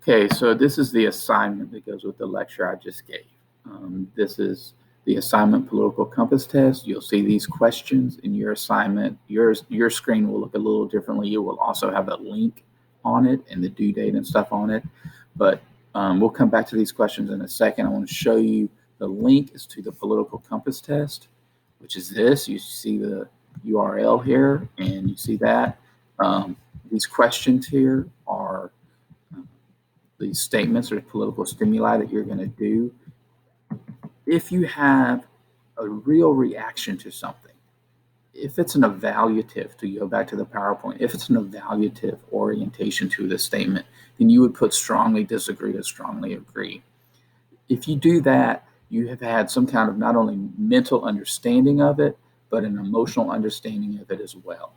Okay, so this is the assignment that goes with the lecture I just gave. This is the assignment political compass test. You'll see these questions in your assignment. Your screen will look a little differently. You will also have a link on it and the due date and stuff on it. But we'll come back to these questions in a second. I want to show you the link is to the political compass test, which is this. You see the URL here, and you see that. These questions here are these statements or political stimuli that you're going to do. If you have a real reaction to something, if it's an evaluative, to go back to the PowerPoint, if it's an evaluative orientation to the statement, then you would put strongly disagree or strongly agree. If you do that, you have had some kind of not only mental understanding of it, but an emotional understanding of it as well.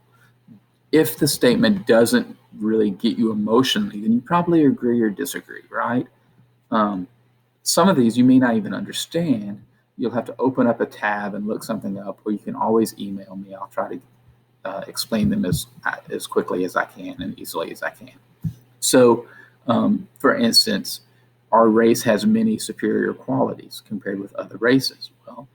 If the statement doesn't really get you emotionally, then you probably agree or disagree, right? Some of these you may not even understand. You'll have to open up a tab and look something up, or you can always email me. I'll try to explain them as quickly as I can and easily as I can. So, for instance, our race has many superior qualities compared with other races. Well,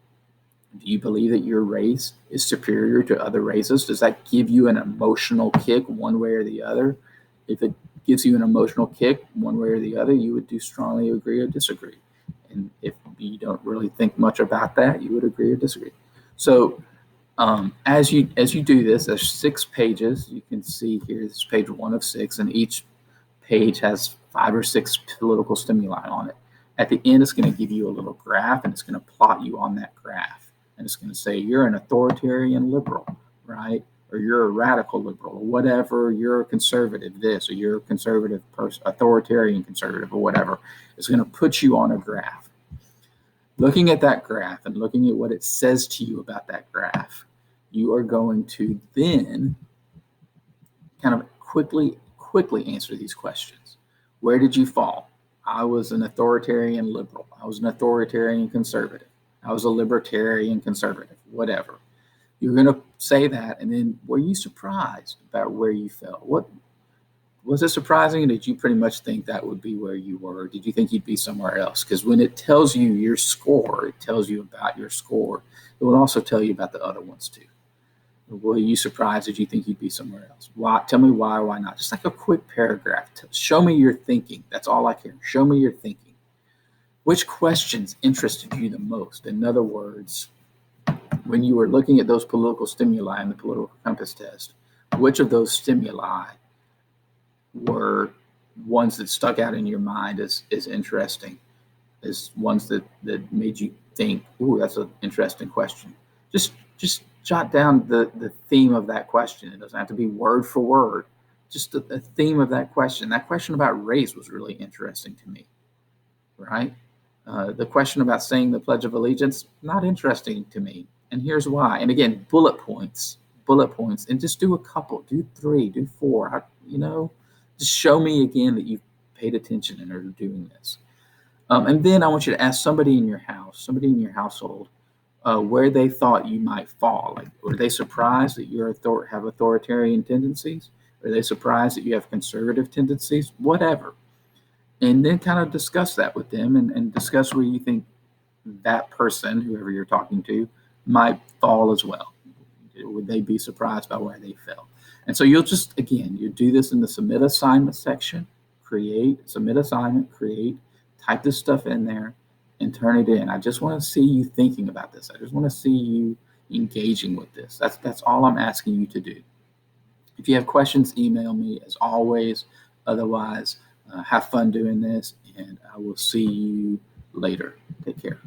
do you believe that your race is superior to other races? Does that give you an emotional kick one way or the other? If it gives you an emotional kick one way or the other, you would do strongly agree or disagree. And if you don't really think much about that, you would agree or disagree. So as you do this, there's 6 pages. You can see here, this is page 1 of 6, and each page has 5 or 6 political stimuli on it. At the end, it's going to give you a little graph, and it's going to plot you on that graph. And it's going to say you're an authoritarian liberal, right? Or you're a radical liberal, or whatever. You're a conservative this, or you're a conservative person, authoritarian conservative, or whatever. It's going to put you on a graph. Looking at that graph and looking at what it says to you about that graph, you are going to then kind of quickly answer these questions. Where did you fall? I was an authoritarian liberal. I was an authoritarian conservative. I was a libertarian conservative, whatever. You're going to say that, and then were you surprised about where you fell? What was it surprising? Or did you pretty much think that would be where you were? Or did you think you'd be somewhere else? Because when it tells you your score, it tells you about your score. It will also tell you about the other ones too. Were you surprised? Did you think you'd be somewhere else? Why? Tell me why or why not. Just like a quick paragraph. Show me your thinking. That's all I care. Show me your thinking. Which questions interested you the most? In other words, when you were looking at those political stimuli in the political compass test, which of those stimuli were ones that stuck out in your mind as interesting, as ones that made you think, ooh, that's an interesting question? Just jot down the theme of that question. It doesn't have to be word for word. Just the theme of that question. That question about race was really interesting to me, right? The question about saying the Pledge of Allegiance, not interesting to me. And here's why. And again, bullet points, and just do a couple, do 3, do 4. Just show me again that you've paid attention and are doing this. And then I want you to ask somebody in your household, where they thought you might fall. Like, were they surprised that you have authoritarian tendencies? Are they surprised that you have conservative tendencies? Whatever. And then kind of discuss that with them and discuss where you think that person, whoever you're talking to, might fall as well. Would they be surprised by where they fell? And so you do this in the submit assignment section, submit assignment, type this stuff in there and turn it in. I just want to see you thinking about this. I just want to see you engaging with this. That's all I'm asking you to do. If you have questions, email me as always. Otherwise, have fun doing this, and I will see you later. Take care.